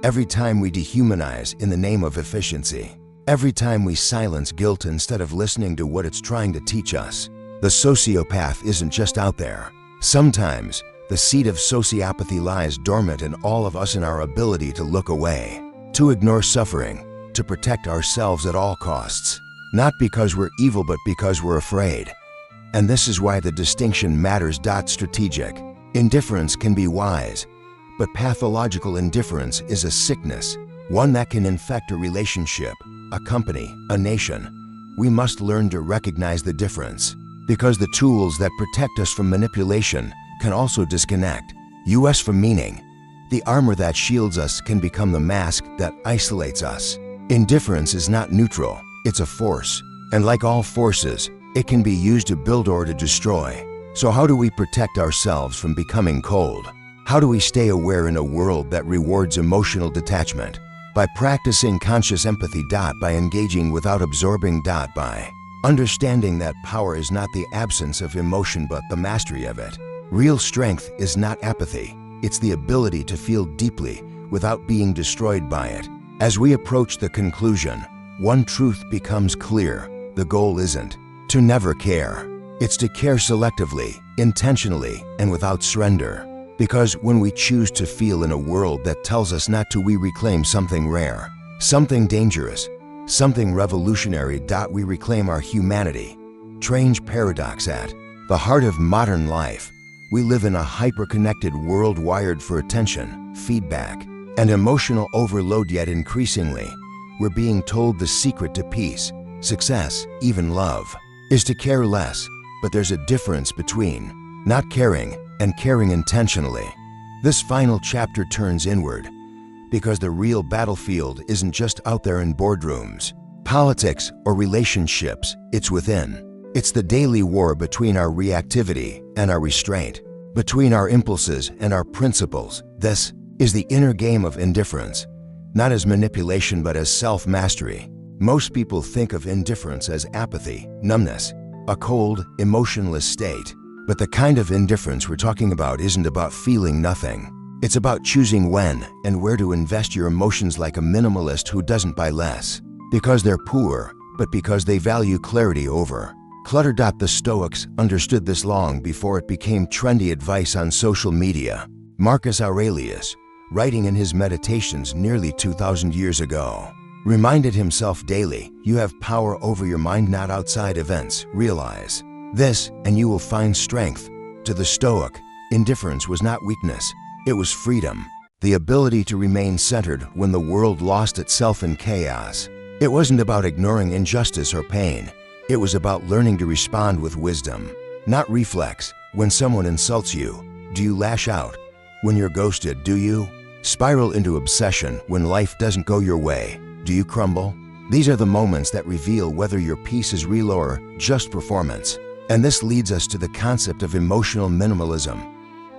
every time we dehumanize in the name of efficiency, every time we silence guilt instead of listening to what it's trying to teach us. The sociopath isn't just out there. Sometimes, the seed of sociopathy lies dormant in all of us, in our ability to look away, to ignore suffering, to protect ourselves at all costs. Not because we're evil, but because we're afraid. And this is why the distinction matters. Strategic indifference can be wise, but pathological indifference is a sickness, one that can infect a relationship, a company, a nation. We must learn to recognize the difference, because the tools that protect us from manipulation can also disconnect us from meaning. The armor that shields us can become the mask that isolates us. Indifference is not neutral, it's a force. And like all forces, it can be used to build or to destroy. So how do we protect ourselves from becoming cold? How do we stay aware in a world that rewards emotional detachment? By practicing conscious empathy. By engaging without absorbing. By understanding that power is not the absence of emotion but the mastery of it. Real strength is not apathy. It's the ability to feel deeply without being destroyed by it. As we approach the conclusion, one truth becomes clear. The goal isn't to never care. It's to care selectively, intentionally, and without surrender. Because when we choose to feel in a world that tells us not to, we reclaim something rare, something dangerous, something revolutionary. We reclaim our humanity. Strange paradox. At the heart of modern life, we live in a hyper-connected world wired for attention, feedback, and emotional overload. Yet increasingly, we're being told the secret to peace, success, even love, is to care less. But there's a difference between not caring and caring intentionally. This final chapter turns inward, because the real battlefield isn't just out there in boardrooms, politics, or relationships. It's within. It's the daily war between our reactivity and our restraint, between our impulses and our principles. This is the inner game of indifference, not as manipulation but as self-mastery. Most people think of indifference as apathy, numbness, a cold, emotionless state. But the kind of indifference we're talking about isn't about feeling nothing. It's about choosing when and where to invest your emotions, like a minimalist who doesn't buy less because they're poor, but because they value clarity over clutter. The Stoics understood this long before it became trendy advice on social media. Marcus Aurelius, writing in his Meditations nearly 2,000 years ago, reminded himself daily, you have power over your mind, not outside events. Realize this, and you will find strength. To the Stoic, indifference was not weakness, it was freedom. The ability to remain centered when the world lost itself in chaos. It wasn't about ignoring injustice or pain. It was about learning to respond with wisdom, not reflex. When someone insults you, do you lash out? When you're ghosted, do you spiral into obsession? When life doesn't go your way, do you crumble? These are the moments that reveal whether your peace is real or just performance. And this leads us to the concept of emotional minimalism.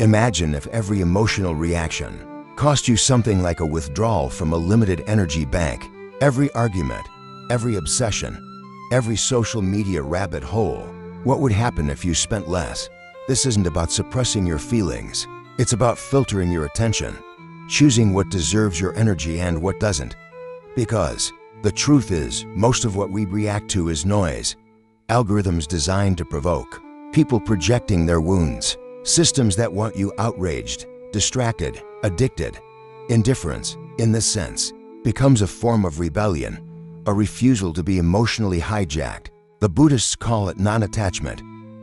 Imagine if every emotional reaction cost you something like a withdrawal from a limited energy bank. Every argument, every obsession, every social media rabbit hole. What would happen if you spent less? This isn't about suppressing your feelings. It's about filtering your attention, choosing what deserves your energy and what doesn't. Because the truth is, most of what we react to is noise. Algorithms designed to provoke, people projecting their wounds, systems that want you outraged, distracted, addicted. Indifference, in this sense, becomes a form of rebellion, a refusal to be emotionally hijacked. The Buddhists call it non-attachment,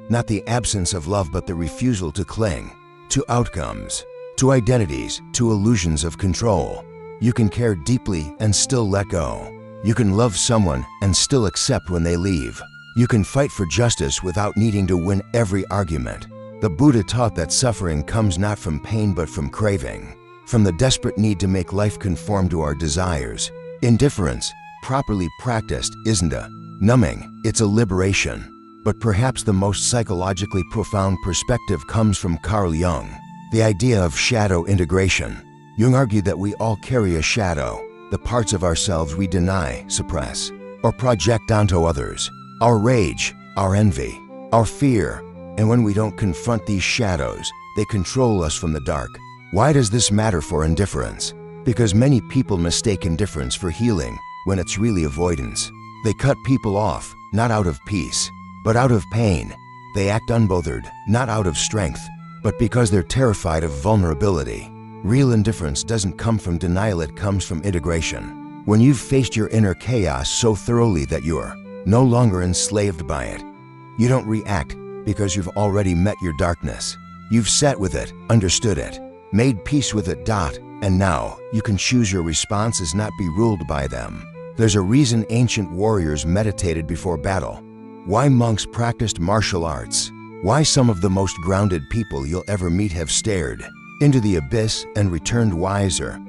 not the absence of love but the refusal to cling to outcomes, to identities, to illusions of control. You can care deeply and still let go. You can love someone and still accept when they leave. You can fight for justice without needing to win every argument. The Buddha taught that suffering comes not from pain but from craving, from the desperate need to make life conform to our desires. Indifference, properly practiced, isn't a numbing, it's a liberation. But perhaps the most psychologically profound perspective comes from Carl Jung, the idea of shadow integration. Jung argued that we all carry a shadow, the parts of ourselves we deny, suppress, or project onto others. Our rage, our envy, our fear, and when we don't confront these shadows, they control us from the dark. Why does this matter for indifference? Because many people mistake indifference for healing when it's really avoidance. They cut people off, not out of peace, but out of pain. They act unbothered, not out of strength, but because they're terrified of vulnerability. Real indifference doesn't come from denial, it comes from integration. When you've faced your inner chaos so thoroughly that you're no longer enslaved by it, you don't react because you've already met your darkness. You've sat with it, understood it, made peace with it. And now you can choose your responses, not be ruled by them. There's a reason ancient warriors meditated before battle, why monks practiced martial arts, why some of the most grounded people you'll ever meet have stared into the abyss and returned wiser.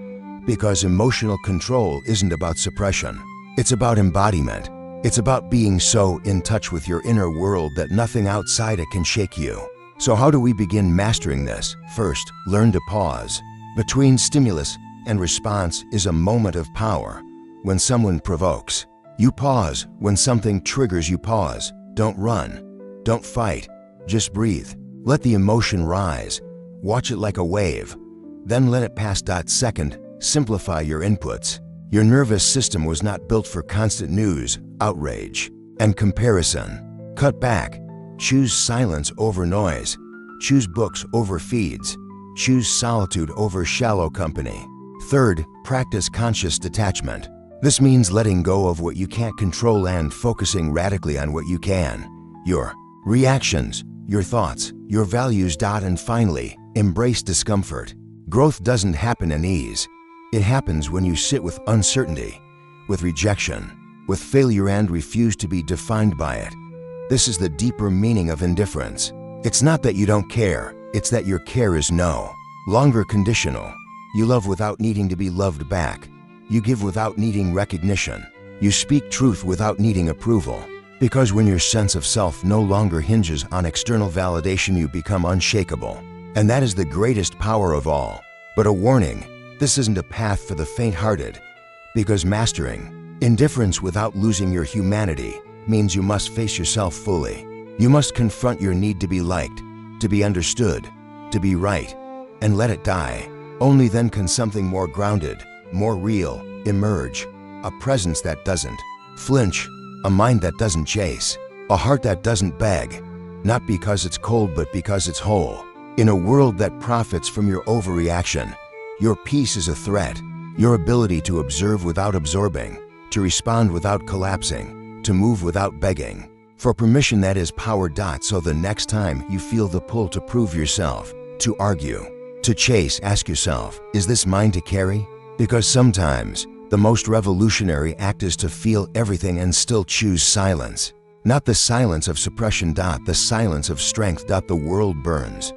Because emotional control isn't about suppression. It's about embodiment. It's about being so in touch with your inner world that nothing outside it can shake you. So how do we begin mastering this? First, learn to pause. Between stimulus and response is a moment of power. When someone provokes, you pause. When something triggers, you pause. Don't run. Don't fight. Just breathe. Let the emotion rise. Watch it like a wave. Then let it pass. Second, simplify your inputs. Your nervous system was not built for constant news, outrage, and comparison. Cut back. Choose silence over noise. Choose books over feeds. Choose solitude over shallow company. Third, practice conscious detachment. This means letting go of what you can't control and focusing radically on what you can. Your reactions, your thoughts, your values. And finally, embrace discomfort. Growth doesn't happen in ease. It happens when you sit with uncertainty, with rejection, with failure and refuse to be defined by it. This is the deeper meaning of indifference. It's not that you don't care, it's that your care is no longer conditional. You love without needing to be loved back. You give without needing recognition. You speak truth without needing approval. Because when your sense of self no longer hinges on external validation, you become unshakable. And that is the greatest power of all. But a warning, this isn't a path for the faint-hearted. Because mastering indifference without losing your humanity means you must face yourself fully. You must confront your need to be liked, to be understood, to be right, and let it die. Only then can something more grounded, more real, emerge. A presence that doesn't flinch, a mind that doesn't chase, a heart that doesn't beg, not because it's cold but because it's whole. In a world that profits from your overreaction, your peace is a threat. Your ability to observe without absorbing, to respond without collapsing, to move without begging for permission, that is power. So the next time you feel the pull to prove yourself, to argue, to chase, ask yourself, is this mine to carry? Because sometimes the most revolutionary act is to feel everything and still choose silence. Not the silence of suppression. The silence of strength. The world burns,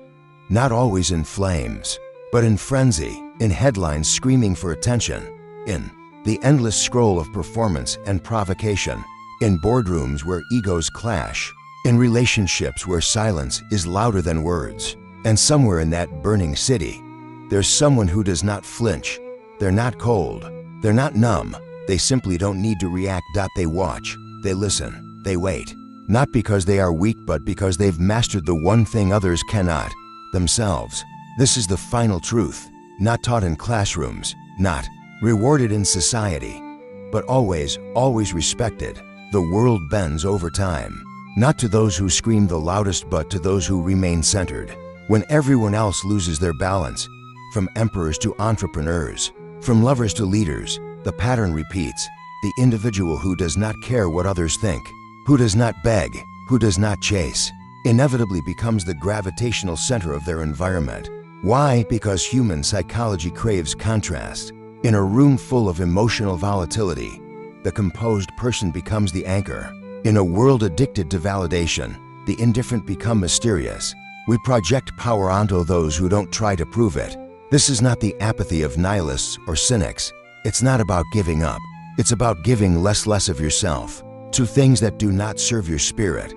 not always in flames, but in frenzy, in headlines screaming for attention, in the endless scroll of performance and provocation, in boardrooms where egos clash, in relationships where silence is louder than words. And somewhere in that burning city, there's someone who does not flinch. They're not cold. They're not numb. They simply don't need to react. They watch. They listen. they wait. Not because they are weak, but because they've mastered the one thing others cannot, themselves. This is the final truth, not taught in classrooms, not rewarded in society, but always, always respected. The world bends over time, not to those who scream the loudest, but to those who remain centered. When everyone else loses their balance, from emperors to entrepreneurs, from lovers to leaders, the pattern repeats. The individual who does not care what others think, who does not beg, who does not chase, inevitably becomes the gravitational center of their environment. Why? Because human psychology craves contrast. In a room full of emotional volatility, the composed person becomes the anchor. In a world addicted to validation, the indifferent become mysterious. We project power onto those who don't try to prove it. This is not the apathy of nihilists or cynics. It's not about giving up. It's about giving less of yourself to things that do not serve your spirit,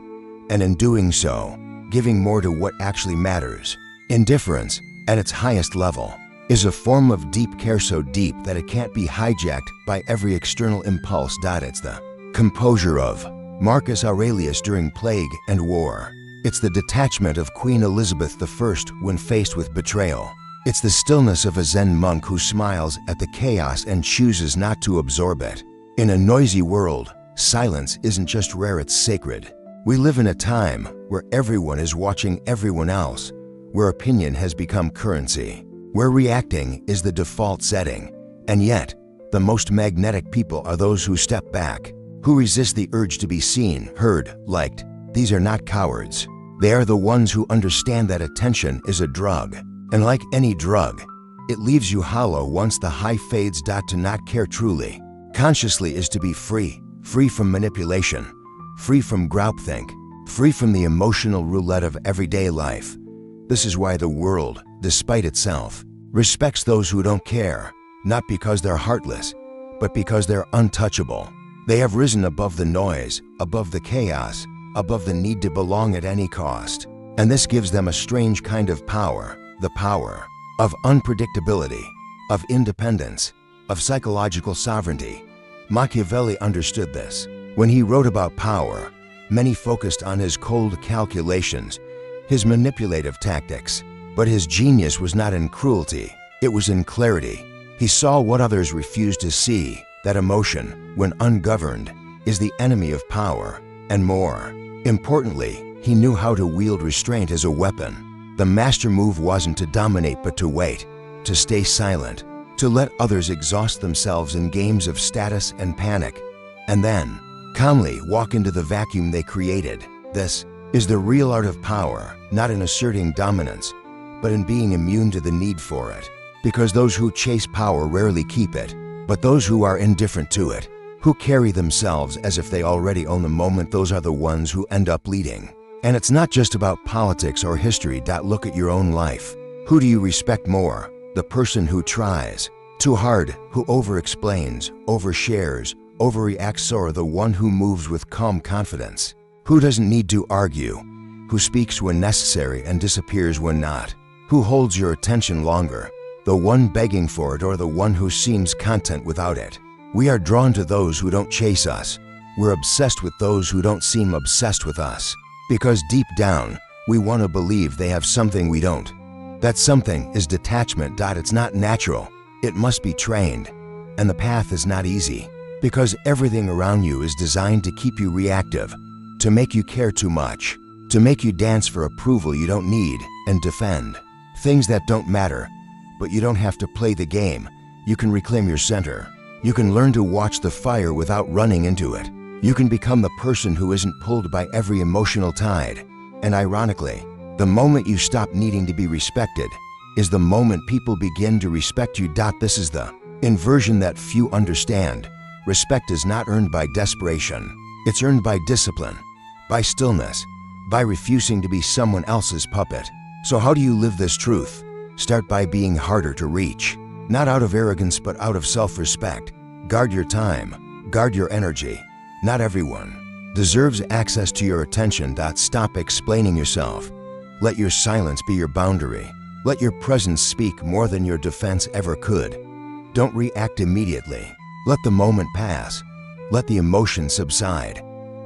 and in doing so, giving more to what actually matters. Indifference, at its highest level, is a form of deep care, so deep that it can't be hijacked by every external impulse. It's the composure of Marcus Aurelius during plague and war. It's the detachment of Queen Elizabeth I when faced with betrayal. It's the stillness of a Zen monk who smiles at the chaos and chooses not to absorb it. In a noisy world, silence isn't just rare, it's sacred. We live in a time where everyone is watching everyone else, where opinion has become currency, where reacting is the default setting. And yet, the most magnetic people are those who step back, who resist the urge to be seen, heard, liked. These are not cowards. They are the ones who understand that attention is a drug. And like any drug, it leaves you hollow once the high fades. To not care truly, consciously, is to be free, free from manipulation, free from groupthink, free from the emotional roulette of everyday life. This is why the world, despite itself, respects those who don't care, not because they're heartless, but because they're untouchable. They have risen above the noise, above the chaos, above the need to belong at any cost. And this gives them a strange kind of power. The power of unpredictability, of independence, of psychological sovereignty. Machiavelli understood this. When he wrote about power, many focused on his cold calculations, his manipulative tactics. But his genius was not in cruelty, it was in clarity. He saw what others refused to see, that emotion, when ungoverned, is the enemy of power, and more importantly, he knew how to wield restraint as a weapon. The master move wasn't to dominate, but to wait, to stay silent, to let others exhaust themselves in games of status and panic, and then calmly walk into the vacuum they created. This is the real art of power, not in asserting dominance, but in being immune to the need for it. Because those who chase power rarely keep it, but those who are indifferent to it, who carry themselves as if they already own the moment, those are the ones who end up leading. And it's not just about politics or history. Look at your own life. Who do you respect more? The person who tries too hard, who over-explains, overshares, overreacts, or the one who moves with calm confidence? Who doesn't need to argue? Who speaks when necessary and disappears when not? Who holds your attention longer? The one begging for it or the one who seems content without it? We are drawn to those who don't chase us. We're obsessed with those who don't seem obsessed with us. Because deep down, we want to believe they have something we don't. That something is detachment. It's not natural. It must be trained. And the path is not easy. Because everything around you is designed to keep you reactive, to make you care too much, to make you dance for approval you don't need, and defend things that don't matter. But you don't have to play the game. You can reclaim your center. You can learn to watch the fire without running into it. You can become the person who isn't pulled by every emotional tide. And ironically, the moment you stop needing to be respected is the moment people begin to respect you. This is the inversion that few understand. Respect is not earned by desperation. It's earned by discipline, by stillness, by refusing to be someone else's puppet. So how do you live this truth? Start by being harder to reach. Not out of arrogance, but out of self-respect. Guard your time. Guard your energy. Not everyone deserves access to your attention. Stop explaining yourself. Let your silence be your boundary. Let your presence speak more than your defense ever could. Don't react immediately. Let the moment pass. Let the emotion subside.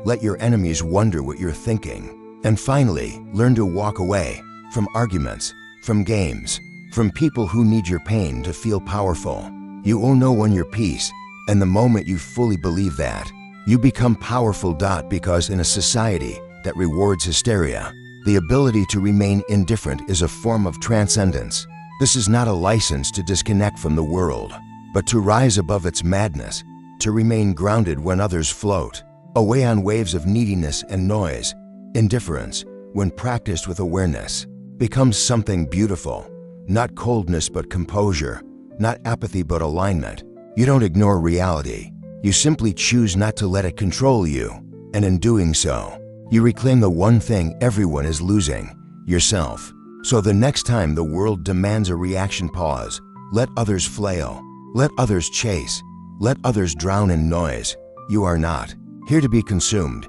Let your enemies wonder what you're thinking. And finally, learn to walk away from arguments, from games, from people who need your pain to feel powerful. You owe no one your peace, and the moment you fully believe that, you become powerful. Because in a society that rewards hysteria, the ability to remain indifferent is a form of transcendence. This is not a license to disconnect from the world, but to rise above its madness, to remain grounded when others float away on waves of neediness and noise. Indifference, when practiced with awareness, becomes something beautiful. Not coldness but composure, not apathy but alignment. You don't ignore reality. You simply choose not to let it control you. And in doing so, you reclaim the one thing everyone is losing, yourself. So the next time the world demands a reaction, pause. Let others flail. Let others chase. Let others drown in noise. You are not here to be consumed.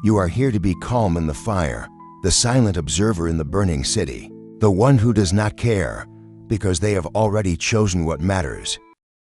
You are here to be calm in the fire, the silent observer in the burning city, the one who does not care, because they have already chosen what matters.